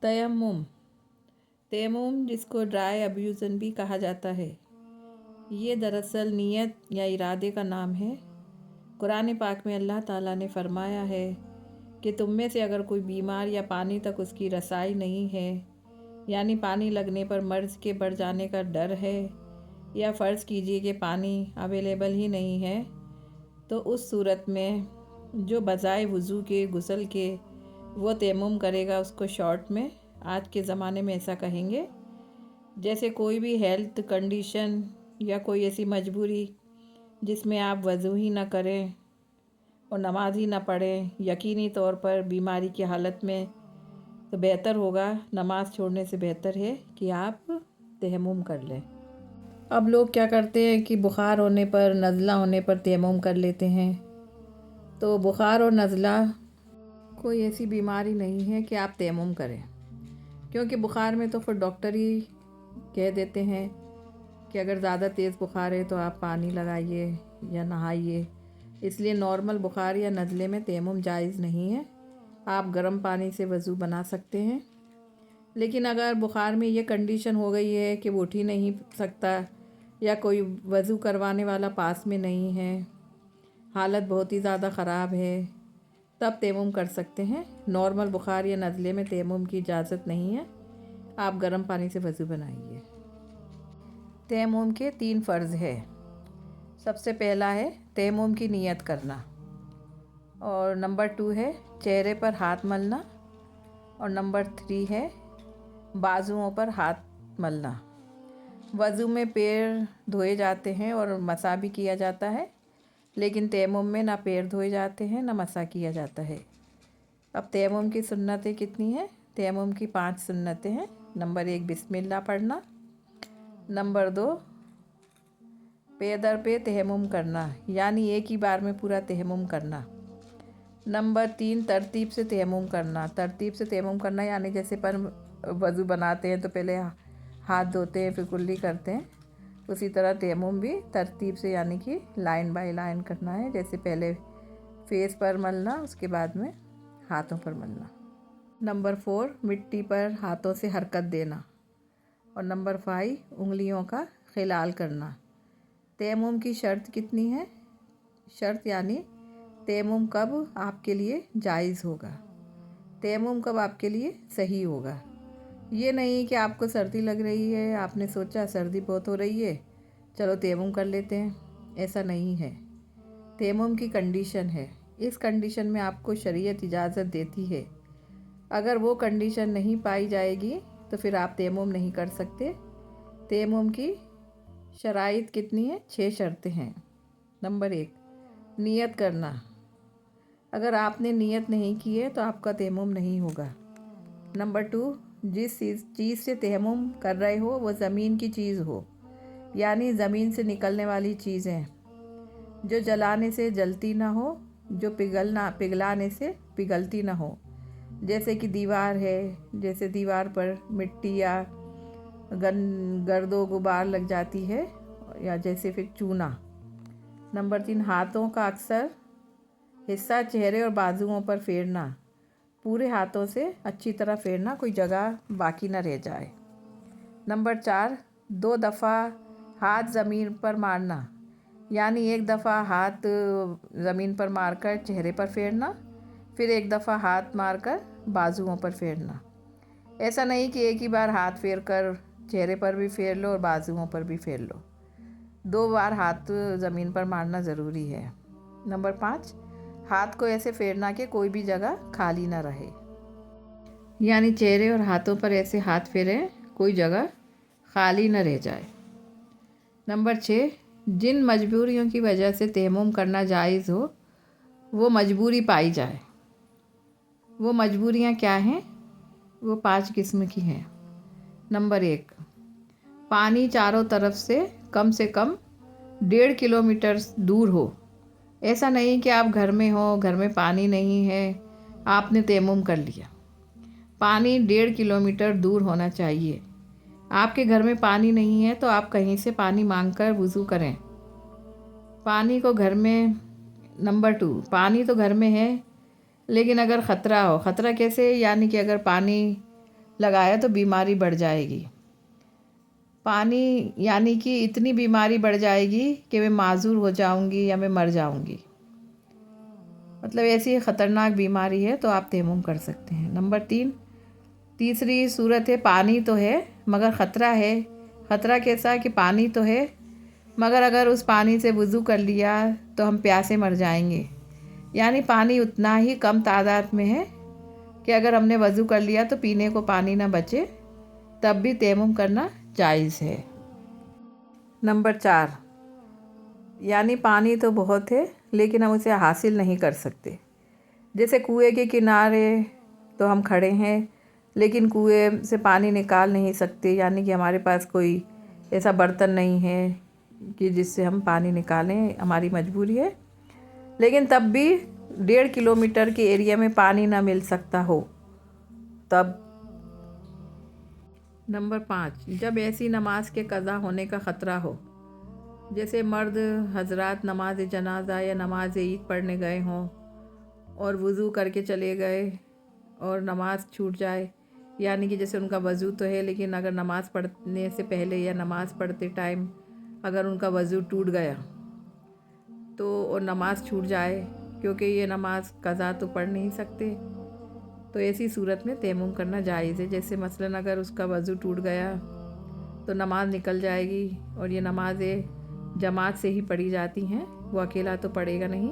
तयम्मुम तयम्मुम जिसको ड्राई अब्यूज़न भी कहा जाता है, ये दरअसल नीयत या इरादे का नाम है। कुरान पाक में अल्लाह ताला ने फरमाया है कि तुम में से अगर कोई बीमार या पानी तक उसकी रसाई नहीं है, यानी पानी लगने पर मर्ज़ के बढ़ जाने का डर है, या फ़र्ज़ कीजिए कि पानी अवेलेबल ही नहीं है, तो उस सूरत में जो बजाय वज़ू के गुस्ल के वो तयम्मुम करेगा, उसको शॉर्ट में आज के ज़माने में ऐसा कहेंगे जैसे कोई भी हेल्थ कंडीशन या कोई ऐसी मजबूरी जिसमें आप वज़ू ही ना करें और नमाज ही ना पढ़ें, यकीनी तौर पर बीमारी की हालत में, तो बेहतर होगा, नमाज छोड़ने से बेहतर है कि आप तयम्मुम कर लें। अब लोग क्या करते हैं कि बुखार होने पर, नज़ला होने पर तयम्मुम कर लेते हैं। तो बुखार और नज़ला कोई ऐसी बीमारी नहीं है कि आप तयम्मुम करें, क्योंकि बुखार में तो फिर डॉक्टर ही कह देते हैं कि अगर ज़्यादा तेज़ बुखार है तो आप पानी लगाइए या नहाइए। इसलिए नॉर्मल बुखार या नज़ले में तयम्मुम जायज़ नहीं है। आप गर्म पानी से वज़ू बना सकते हैं। लेकिन अगर बुखार में ये कंडीशन हो गई है कि वो उठ ही नहीं सकता, या कोई वज़ू करवाने वाला पास में नहीं है, हालत बहुत ही ज़्यादा ख़राब है, तब तयम्मुम कर सकते हैं। नॉर्मल बुखार या नज़ले में तयम्मुम की इजाज़त नहीं है। आप गर्म पानी से वज़ू बनाइए। तयम्मुम के 3 फ़र्ज़ है। सबसे पहला है तयम्मुम की नियत करना, और नंबर 2 है चेहरे पर हाथ मलना, और नंबर 3 है बाजुओं पर हाथ मलना। वज़ू में पैर धोए जाते हैं और मसा भी किया जाता है, लेकिन तयम्मुम में ना पैर धोए जाते हैं ना मसा किया जाता है। अब तयम्मुम की सुन्नतें कितनी हैं? तयम्मुम की 5 सुन्नतें हैं। नंबर 1 बिस्मिल्लाह पढ़ना, नंबर 2 पे दर पे तयम्मुम करना, यानी एक ही बार में पूरा तयम्मुम करना। नंबर 3 तरतीब से तयम्मुम करना। तरतीब से तयम्मुम करना यानी जैसे पर वज़ू बनाते हैं तो पहले हाथ धोते हैं फिर कुल्ली करते हैं, उसी तरह तयम्मुम भी तरतीब से यानी कि लाइन बाय लाइन करना है। जैसे पहले फेस पर मलना, उसके बाद में हाथों पर मलना। नंबर 4 मिट्टी पर हाथों से हरकत देना, और नंबर 5 उंगलियों का खिलाल करना। तयम्मुम की शर्त कितनी है? शर्त यानी तयम्मुम कब आपके लिए जायज़ होगा, तयम्मुम कब आपके लिए सही होगा। ये नहीं कि आपको सर्दी लग रही है, आपने सोचा सर्दी बहुत हो रही है, चलो तयम्मुम कर लेते हैं, ऐसा नहीं है। तयम्मुम की कंडीशन है, इस कंडीशन में आपको शरीयत इजाज़त देती है। अगर वो कंडीशन नहीं पाई जाएगी तो फिर आप तयम्मुम नहीं कर सकते। तयम्मुम की शराइत कितनी है? 6 शर्तें हैं। नंबर 1 नियत करना। अगर आपने नियत नहीं की है तो आपका तयम्मुम नहीं होगा। नंबर 2 जिस चीज़ से तयम्मुम कर रहे हो वो ज़मीन की चीज़ हो, यानी ज़मीन से निकलने वाली चीज़ें जो जलाने से जलती ना हो, जो पिघलाने से पिघलती ना हो। जैसे कि दीवार है, जैसे दीवार पर मिट्टी या गर्दो गुबार लग जाती है, या जैसे फिर चूना। नंबर 3 हाथों का अक्सर हिस्सा चेहरे और बाजुओं पर फेरना, पूरे हाथों से अच्छी तरह फेरना, कोई जगह बाकी ना रह जाए। नंबर 4 2 दफ़ा हाथ ज़मीन पर मारना, यानी एक दफ़ा हाथ ज़मीन पर मारकर चेहरे पर फेरना, फिर एक दफ़ा हाथ मारकर बाजुओं पर फेरना। ऐसा नहीं कि एक ही बार हाथ फेर कर चेहरे पर भी फेर लो और बाजुओं पर भी फेर लो। 2 बार हाथ ज़मीन पर मारना ज़रूरी है। नंबर 5 हाथ को ऐसे फेरना कि कोई भी जगह खाली ना रहे, यानी चेहरे और हाथों पर ऐसे हाथ फेरें कोई जगह खाली न रह जाए। नंबर 6 जिन मजबूरियों की वजह से तयम्मुम करना जायज़ हो वो मजबूरी पाई जाए। वो मजबूरियाँ क्या हैं? वो 5 किस्म की हैं। नंबर 1 पानी चारों तरफ से कम 1.5 किलोमीटर दूर हो। ऐसा नहीं कि आप घर में हो, घर में पानी नहीं है, आपने तयम्मुम कर लिया। पानी 1.5 किलोमीटर दूर होना चाहिए। आपके घर में पानी नहीं है तो आप कहीं से पानी मांगकर वज़ू करें। पानी को घर में नंबर 2 पानी तो घर में है, लेकिन अगर ख़तरा हो, ख़तरा कैसे? यानी कि अगर पानी लगाया तो बीमारी बढ़ जाएगी। पानी यानी कि इतनी बीमारी बढ़ जाएगी कि मैं माजूर हो जाऊंगी या मैं मर जाऊंगी। मतलब ऐसी ख़तरनाक बीमारी है, तो आप तयम्मुम कर सकते हैं। नंबर 3, तीसरी सूरत है पानी तो है मगर ख़तरा है। ख़तरा कैसा कि पानी तो है मगर अगर उस पानी से वज़ू कर लिया तो हम प्यासे मर जाएंगे। यानी पानी उतना ही कम तादाद में है कि अगर हमने वज़ू कर लिया तो पीने को पानी ना बचे, तब भी तयम्मुम करना जायज़ है। नंबर 4, यानी पानी तो बहुत है लेकिन हम उसे हासिल नहीं कर सकते। जैसे कुएं के किनारे तो हम खड़े हैं लेकिन कुएं से पानी निकाल नहीं सकते, यानी कि हमारे पास कोई ऐसा बर्तन नहीं है कि जिससे हम पानी निकालें, हमारी मजबूरी है। लेकिन तब भी 1.5 किलोमीटर के एरिया में पानी ना मिल सकता हो तब। नंबर 5, जब ऐसी नमाज के क़ज़ा होने का ख़तरा हो, जैसे मर्द हजरात नमाज जनाजा या नमाज ईद पढ़ने गए हों और वज़ू करके चले गए और नमाज छूट जाए, यानी कि जैसे उनका वज़ू तो है लेकिन अगर नमाज़ पढ़ने से पहले या नमाज़ पढ़ते टाइम अगर उनका वज़ू टूट गया तो और नमाज़ छूट जाए, क्योंकि ये नमाज क़ज़ा तो पढ़ नहीं सकते, तो ऐसी सूरत में तयम्मुम करना जायज़ है। जैसे मसलन अगर उसका वज़ू टूट गया तो नमाज निकल जाएगी और ये नमाज़ें जमात से ही पढ़ी जाती हैं, वो अकेला तो पढ़ेगा नहीं,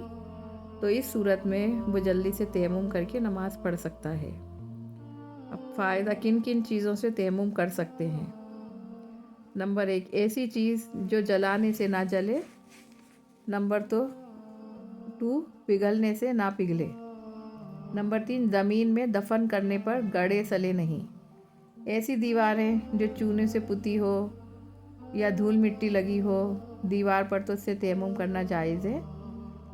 तो इस सूरत में वो जल्दी से तयम्मुम करके नमाज़ पढ़ सकता है। अब फ़ायदा किन किन चीज़ों से तयम्मुम कर सकते हैं। नंबर 1, ऐसी चीज़ जो जलाने से ना जले। नंबर 2, पिघलने से ना पिघले। नंबर 3, ज़मीन में दफन करने पर गड़े सले नहीं। ऐसी दीवारें जो चूने से पुती हो या धूल मिट्टी लगी हो दीवार पर, तो उससे तयम्मुम करना जायज़ है।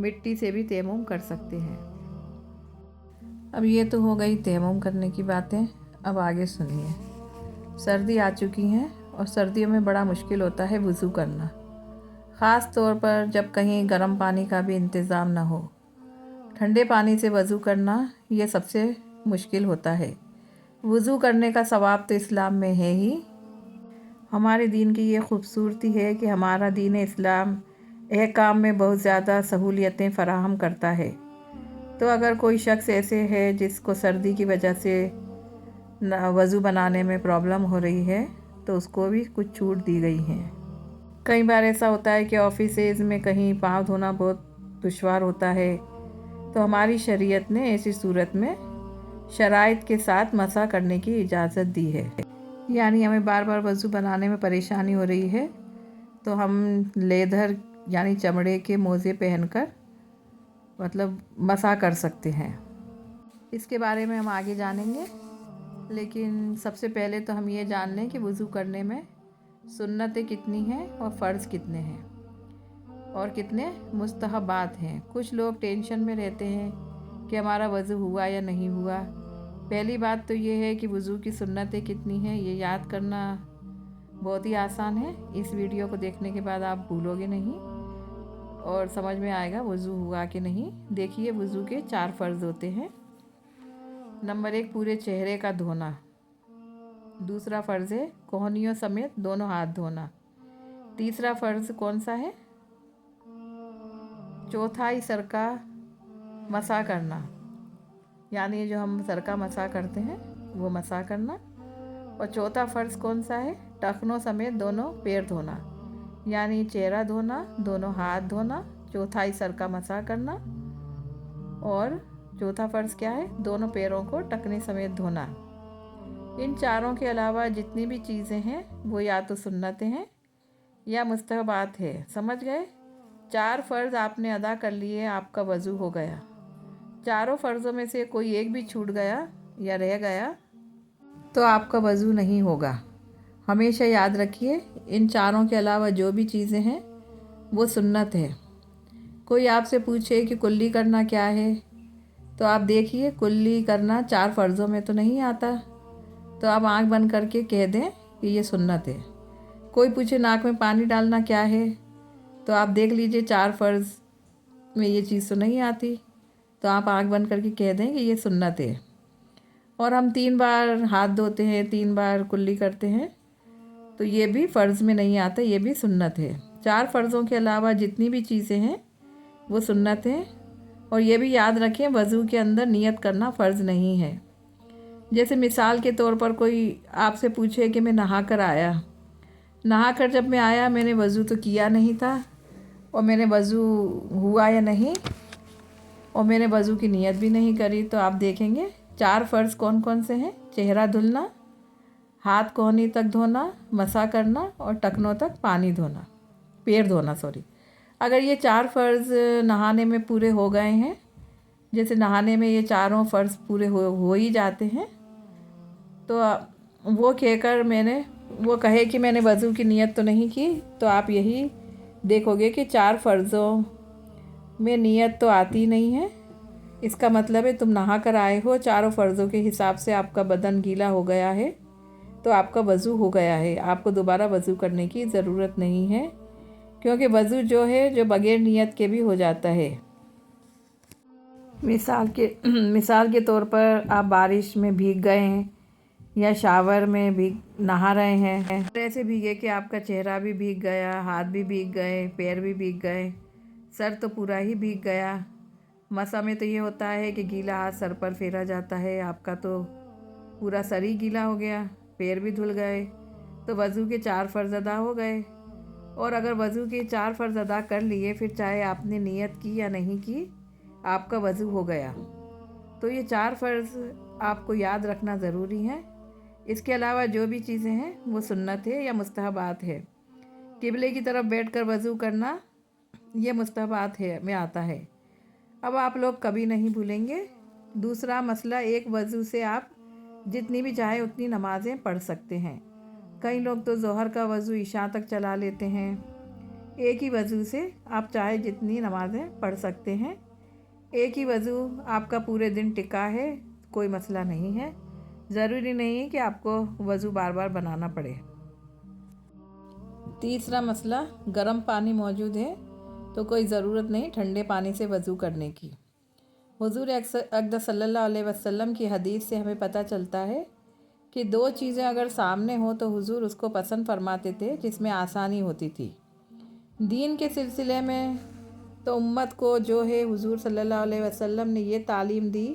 मिट्टी से भी तयम्मुम कर सकते हैं। अब ये तो हो गई तयम्मुम करने की बातें। अब आगे सुनिए। सर्दी आ चुकी हैं और सर्दियों में बड़ा मुश्किल होता है वज़ू करना, ख़ास तौर पर जब कहीं गर्म पानी का भी इंतज़ाम ना हो। ठंडे पानी से वज़ू करना ये सबसे मुश्किल होता है। वज़ू करने का सवाब तो इस्लाम में है ही। हमारे दीन की ये खूबसूरती है कि हमारा दीन इस्लाम अहकाम में बहुत ज़्यादा सहूलियतें फ़राहम करता है। तो अगर कोई शख्स ऐसे है जिसको सर्दी की वजह से वज़ू बनाने में प्रॉब्लम हो रही है, तो उसको भी कुछ छूट दी गई हैं। कई बार ऐसा होता है कि ऑफिसेज़ में कहीं पाँव धोना बहुत दुश्वार होता है, तो हमारी शरीयत ने ऐसी सूरत में शराइत के साथ मसा करने की इजाज़त दी है। यानी हमें बार बार वज़ू बनाने में परेशानी हो रही है तो हम लेदर यानी चमड़े के मोज़े पहनकर मतलब मसा कर सकते हैं। इसके बारे में हम आगे जानेंगे, लेकिन सबसे पहले तो हम ये जान लें कि वज़ू करने में सुन्नतें कितनी हैं और फ़र्ज़ कितने हैं और कितने मुस्तहबात हैं। कुछ लोग टेंशन में रहते हैं कि हमारा वज़ू हुआ या नहीं हुआ। पहली बात तो ये है कि वज़ू की सुन्नतें कितनी हैं ये याद करना बहुत ही आसान है। इस वीडियो को देखने के बाद आप भूलोगे नहीं और समझ में आएगा वज़ू हुआ कि नहीं। देखिए, वज़ू के 4 फ़र्ज़ होते हैं। नंबर 1, पूरे चेहरे का धोना। दूसरा फ़र्ज़ है कोहनियों समेत दोनों हाथ धोना। तीसरा फ़र्ज़ कौन सा है? चौथाई सर का मसा करना, यानी जो हम सर का मसा करते हैं वो मसा करना। और चौथा फ़र्ज़ कौन सा है? टखनों समेत दोनों पैर धोना, यानी चेहरा धोना, दोनों हाथ धोना, चौथाई सर का मसा करना। और चौथा फ़र्ज़ क्या है? दोनों पैरों को टखने समेत धोना। इन चारों के अलावा जितनी भी चीज़ें हैं वो या तो सुन्नतें हैं या मुस्तहबात है। समझ गए? 4 फ़र्ज़ आपने अदा कर लिए, आपका वज़ू हो गया। चारों फ़र्ज़ों में से कोई एक भी छूट गया या रह गया तो आपका वज़ू नहीं होगा। हमेशा याद रखिए, इन चारों के अलावा जो भी चीज़ें हैं वो सुन्नत है। कोई आपसे पूछे कि कुल्ली करना क्या है, तो आप देखिए कुल्ली करना 4 फ़र्ज़ों में तो नहीं आता, तो आप आंख बंद करके कह दें कि ये सुन्नत है। कोई पूछे नाक में पानी डालना क्या है, तो आप देख लीजिए 4 फ़र्ज़ में ये चीज़ तो नहीं आती, तो आप आंख बंद करके कह दें कि ये सुन्नत है। और हम 3 बार हाथ धोते हैं, 3 बार कुल्ली करते हैं, तो ये भी फ़र्ज़ में नहीं आता, ये भी सुन्नत है। 4 फ़र्ज़ों के अलावा जितनी भी चीज़ें हैं वो सुन्नत हैं। और ये भी याद रखें, वज़ू के अंदर नियत करना फ़र्ज़ नहीं है। जैसे मिसाल के तौर पर कोई आपसे पूछे कि मैं नहा कर आया, नहा कर जब मैं आया मैंने वज़ू तो किया नहीं था, और मैंने वज़ू हुआ या नहीं, और मैंने वज़ू की नियत भी नहीं करी, तो आप देखेंगे 4 फ़र्ज़ कौन कौन से हैं। चेहरा धुलना, हाथ कोहनी तक धोना, मसा करना और टखनों तक पानी धोना, पैर धोना सॉरी। अगर ये 4 फ़र्ज़ नहाने में पूरे हो गए हैं, जैसे नहाने में ये चारों फ़र्ज़ पूरे हो ही जाते हैं, तो वो कहकर वो कहे कि मैंने वज़ू की नियत तो नहीं की, तो आप यही देखोगे कि 4 फ़र्ज़ों में नियत तो आती नहीं है। इसका मतलब है तुम नहा कर आए हो, चारों फ़र्ज़ों के हिसाब से आपका बदन गीला हो गया है, तो आपका वज़ू हो गया है। आपको दोबारा वज़ू करने की ज़रूरत नहीं है, क्योंकि वज़ू जो है जो बग़ैर नियत के भी हो जाता है। मिसाल के तौर पर आप बारिश में भीग गए हैं या शावर में नहा रहे हैं, ऐसे भीगे कि आपका चेहरा भी भीग गया, हाथ भी भीग गए, पैर भी भीग गए, सर तो पूरा ही भीग गया। मसा में तो ये होता है कि गीला हाथ सर पर फेरा जाता है, आपका तो पूरा सर ही गीला हो गया, पैर भी धुल गए, तो वज़ू के 4 फ़र्ज़ अदा हो गए। और अगर वज़ू के 4 फ़र्ज़ अदा कर लिए, फिर चाहे आपने नियत की या नहीं की, आपका वज़ू हो गया। तो ये 4 फ़र्ज़ आपको याद रखना ज़रूरी है। इसके अलावा जो भी चीज़ें हैं वो सुन्नत है या मुस्तहबात है। किबले की तरफ बैठकर वज़ू करना ये मुस्तहबात है में आता है। अब आप लोग कभी नहीं भूलेंगे। दूसरा मसला, एक वज़ू से आप जितनी भी चाहे उतनी नमाज़ें पढ़ सकते हैं। कई लोग तो ज़ोहर का वज़ू इशा तक चला लेते हैं। एक ही वज़ू से आप चाहे जितनी नमाज़ें पढ़ सकते हैं। एक ही वज़ू आपका पूरे दिन टिका है, कोई मसला नहीं है। ज़रूरी नहीं है कि आपको वज़ू बार बार बनाना पड़े। तीसरा मसला, गर्म पानी मौजूद है तो कोई ज़रूरत नहीं ठंडे पानी से वज़ू करने की। हुज़ूर अक़दस सल्लल्लाहु अलैहि वसल्लम की हदीस से हमें पता चलता है कि 2 चीज़ें अगर सामने हो तो हुज़ूर उसको पसंद फरमाते थे जिसमें आसानी होती थी। दीन के सिलसिले में तो उम्मत को जो है हुज़ूर सल्लल्लाहु अलैहि वसल्लम ने ये तालीम दी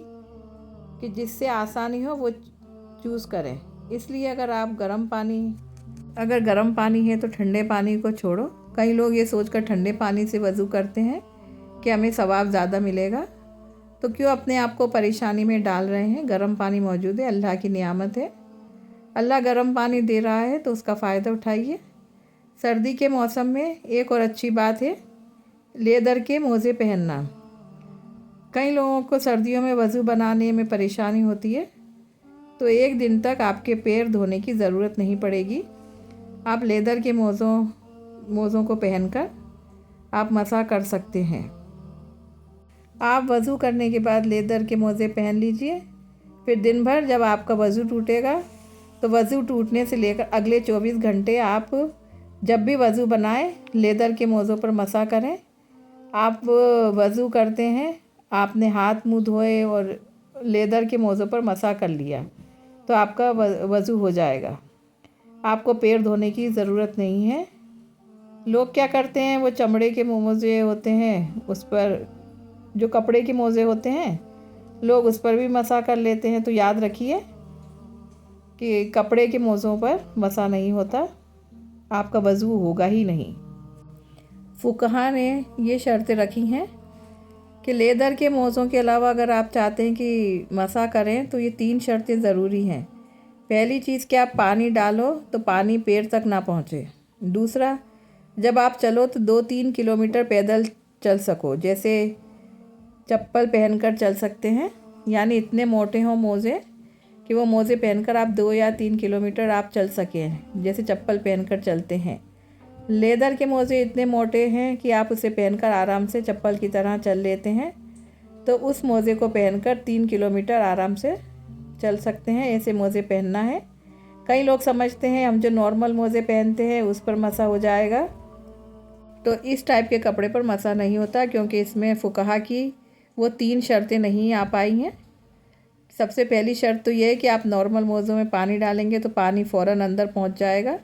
कि जिससे आसानी हो वो चूज़ करें। इसलिए अगर गर्म पानी है तो ठंडे पानी को छोड़ो। कई लोग ये सोचकर ठंडे पानी से वज़ू करते हैं कि हमें सवाब ज़्यादा मिलेगा, तो क्यों अपने आप को परेशानी में डाल रहे हैं। गर्म पानी मौजूद है, अल्लाह की नियामत है। अल्लाह गर्म पानी दे रहा है तो उसका फ़ायदा उठाइए। सर्दी के मौसम में एक और अच्छी बात है लेदर के मोज़े पहनना। कई लोगों को सर्दियों में वज़ू बनाने में परेशानी होती है, तो 1 दिन तक आपके पैर धोने की ज़रूरत नहीं पड़ेगी। आप लेदर के मोज़ों को पहनकर आप मसा कर सकते हैं। आप वज़ू करने के बाद लेदर के मोज़े पहन लीजिए। फिर दिन भर जब आपका वज़ू टूटेगा, तो वज़ू टूटने से लेकर अगले 24 घंटे आप जब भी वज़ू बनाएं लेदर के मोज़ों पर मसा करें। आप वज़ू करते हैं, आपने हाथ मुँह धोए और लेदर के मोज़ों पर मसा कर लिया, तो आपका वज़ू हो जाएगा। आपको पैर धोने की ज़रूरत नहीं है। लोग क्या करते हैं, वो चमड़े के मोज़े होते हैं, उस पर जो कपड़े के मोज़े होते हैं, लोग उस पर भी मसा कर लेते हैं। तो याद रखिए कि कपड़े के मोज़ों पर मसा नहीं होता, आपका वज़ू होगा ही नहीं। फुक़हा ने ये शर्तें रखी हैं कि लेदर के मोज़ों के अलावा अगर आप चाहते हैं कि मसा करें तो ये 3 शर्तें ज़रूरी हैं। पहली चीज़ कि आप पानी डालो तो पानी पैर तक ना पहुँचे। दूसरा, जब आप चलो तो 2-3 किलोमीटर पैदल चल सको, जैसे चप्पल पहनकर चल सकते हैं, यानी इतने मोटे हों मोज़े कि वो मोज़े पहनकर आप 2 या 3 किलोमीटर आप चल सकें, जैसे चप्पल पहनकर चलते हैं। लेदर के मोज़े इतने मोटे हैं कि आप उसे पहनकर आराम से चप्पल की तरह चल लेते हैं, तो उस मोज़े को पहनकर 3 किलोमीटर आराम से चल सकते हैं। ऐसे मोज़े पहनना है। कई लोग समझते हैं हम जो नॉर्मल मोज़े पहनते हैं उस पर मसा हो जाएगा, तो इस टाइप के कपड़े पर मसा नहीं होता, क्योंकि इसमें फुक़हा की वो 3 शर्तें नहीं आ पाई हैं। سب سے پہلی شرط تو یہ ہے کہ آپ نارمل موزوں میں پانی ڈالیں گے تو پانی فوراً اندر پہنچ جائے گا،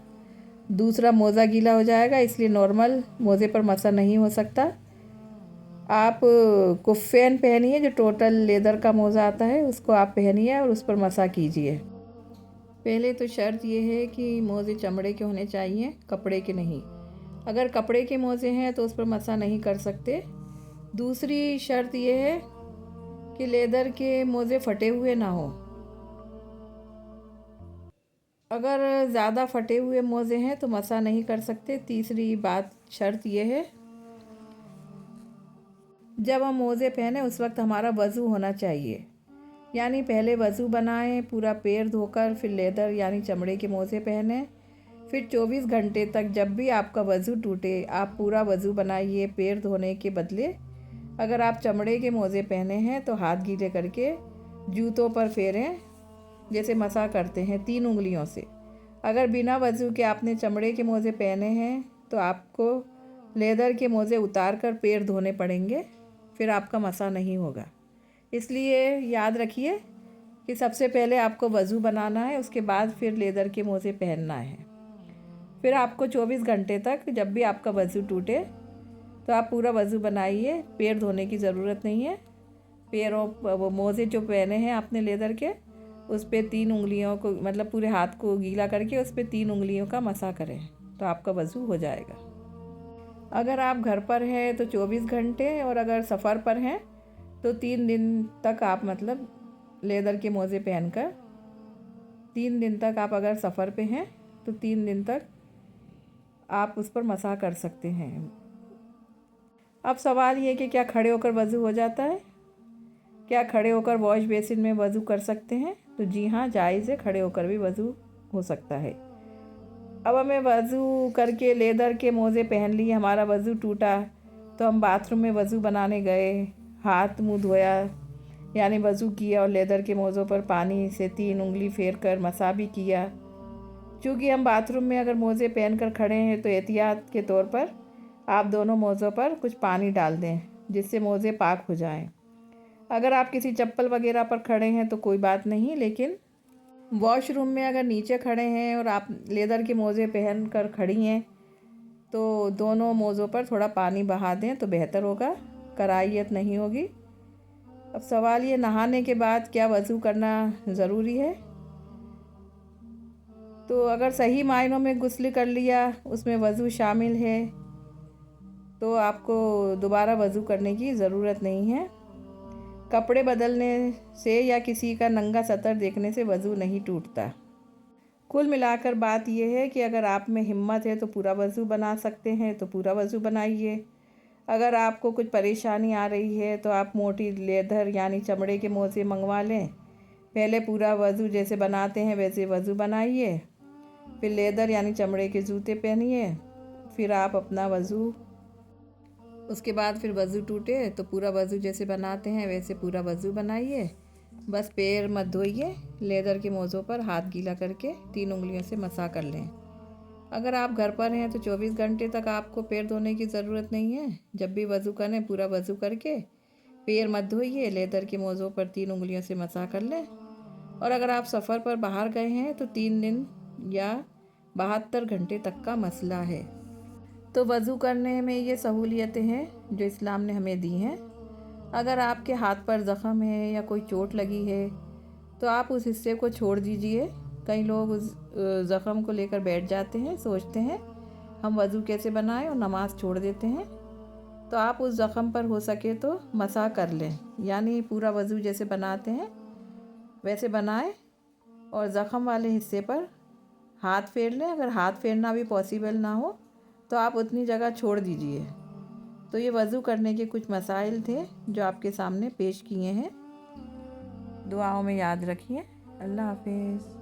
دوسرا موزہ گیلا ہو جائے گا، اس لیے نارمل موزے پر مسا نہیں ہو سکتا۔ آپ کفین پہنیے، جو ٹوٹل لیدر کا موزہ آتا ہے اس کو آپ پہنیے اور اس پر مسا کیجیے۔ پہلے تو شرط یہ ہے کہ موزے چمڑے کے ہونے چاہیے، کپڑے کے نہیں۔ اگر کپڑے کے موزے ہیں تو اس پر مسا نہیں کر سکتے۔ دوسری شرط یہ ہے کہ لیدر کے موزے پھٹے ہوئے نہ ہوں۔ اگر زیادہ پھٹے ہوئے موزے ہیں تو مسا نہیں کر سکتے۔ تیسری شرط یہ ہے، جب ہم موزے پہنیں اس وقت ہمارا وضو ہونا چاہیے، یعنی پہلے وضو بنائیں پورا پیر دھو کر، پھر لیدر یعنی چمڑے کے موزے پہنیں، پھر 24 گھنٹے تک جب بھی آپ کا وضو ٹوٹے آپ پورا وضو بنائیے پیر دھونے کے بدلے۔ اگر آپ چمڑے کے موزے پہنے ہیں تو ہاتھ گیلے کر کے جوتوں پر پھیریں، جیسے مسا کرتے ہیں 3 انگلیوں سے۔ اگر بنا وضو کے آپ نے چمڑے کے موزے پہنے ہیں تو آپ کو لیدر کے موزے اتار کر پیر دھونے پڑیں گے، پھر آپ کا مسا نہیں ہوگا۔ اس لیے یاد رکھیے کہ سب سے پہلے آپ کو وضو بنانا ہے، اس کے بعد پھر لیدر کے موزے پہننا ہے۔ پھر آپ کو 24 گھنٹے تک جب بھی آپ کا وضو ٹوٹے تو آپ پورا وضو بنائیے، پیر دھونے کی ضرورت نہیں ہے۔ پیروں وہ موزے جو پہنے ہیں آپ نے لیدر کے، اس پہ 3 انگلیوں کو مطلب پورے ہاتھ کو گیلا کر کے اس پہ 3 انگلیوں کا مسا کریں تو آپ کا وضو ہو جائے گا۔ اگر آپ گھر پر ہیں تو 24 گھنٹے، اور اگر سفر پر ہیں تو 3 دن تک آپ مطلب لیدر کے موزے پہن کر 3 دن تک آپ اگر سفر پہ ہیں تو 3 دن تک آپ اس پر مسا کر سکتے ہیں۔ اب سوال یہ کہ کیا کھڑے ہو کر وضو ہو جاتا ہے؟ کیا کھڑے ہو کر واش بیسن میں وضو کر سکتے ہیں؟ تو جی ہاں، جائز ہے، کھڑے ہو کر بھی وضو ہو سکتا ہے۔ اب ہمیں وضو کر کے لیدر کے موزے پہن لیے، ہمارا وضو ٹوٹا تو ہم باتھ روم میں وضو بنانے گئے، ہاتھ منہ دھویا یعنی وضو کیا اور لیدر کے موزوں پر پانی سے 3 انگلی پھیر کر مسا بھی کیا۔ چونکہ ہم باتھ روم میں اگر موزے پہن کر کھڑے ہیں تو احتیاط کے طور پر آپ دونوں موزوں پر کچھ پانی ڈال دیں جس سے موزے پاک ہو جائیں۔ اگر آپ کسی چپل وغیرہ پر کھڑے ہیں تو کوئی بات نہیں، لیکن واش روم میں اگر نیچے کھڑے ہیں اور آپ لیدر کے موزے پہن کر کھڑی ہیں تو دونوں موزوں پر تھوڑا پانی بہا دیں تو بہتر ہوگا، کراہیت نہیں ہوگی۔ اب سوال یہ، نہانے کے بعد کیا وضو کرنا ضروری ہے؟ تو اگر صحیح معنوں میں غسل کر لیا، اس میں وضو شامل ہے، تو آپ کو دوبارہ وضو کرنے کی ضرورت نہیں ہے۔ کپڑے بدلنے سے یا کسی کا ننگا سطر دیکھنے سے وضو نہیں ٹوٹتا۔ کل ملا کر بات یہ ہے کہ اگر آپ میں ہمت ہے تو پورا وضو بنا سکتے ہیں تو پورا وضو بنائیے۔ اگر آپ کو کچھ پریشانی آ رہی ہے تو آپ موٹی لیدر یعنی چمڑے کے موزے منگوا لیں، پہلے پورا وضو جیسے بناتے ہیں ویسے وضو بنائیے، پھر لیدر یعنی چمڑے کے جوتے پہنیے، پھر آپ اپنا وضو، اس کے بعد پھر وضو ٹوٹے تو پورا وضو جیسے بناتے ہیں ویسے پورا وضو بنائیے۔ بس پیر مت دھوئیے، لیدر کے موزوں پر ہاتھ گیلا کر کے 3 انگلیوں سے مسا کر لیں۔ اگر آپ گھر پر ہیں تو 24 گھنٹے تک آپ کو پیر دھونے کی ضرورت نہیں ہے۔ جب بھی وضو کریں پورا وضو کر کے پیر مت دھوئیے، لیدر کے موزوں پر 3 انگلیوں سے مسا کر لیں۔ اور اگر آپ سفر پر باہر گئے ہیں تو 3 دن یا 72 گھنٹے تک کا مسئلہ ہے۔ تو وضو کرنے میں یہ سہولیتیں ہیں جو اسلام نے ہمیں دی ہیں۔ اگر آپ کے ہاتھ پر زخم ہے یا کوئی چوٹ لگی ہے تو آپ اس حصے کو چھوڑ دیجئے۔ کئی لوگ اس زخم کو لے کر بیٹھ جاتے ہیں، سوچتے ہیں ہم وضو کیسے بنائیں اور نماز چھوڑ دیتے ہیں۔ تو آپ اس زخم پر ہو سکے تو مسا کر لیں، یعنی پورا وضو جیسے بناتے ہیں ویسے بنائیں اور زخم والے حصے پر ہاتھ پھیر لیں۔ اگر ہاتھ پھیرنا بھی پاسبل نہ ہو تو آپ اتنی جگہ چھوڑ دیجئے۔ تو یہ وضو کرنے کے کچھ مسائل تھے جو آپ کے سامنے پیش کیے ہیں۔ دعاؤں میں یاد رکھیے۔ اللہ حافظ۔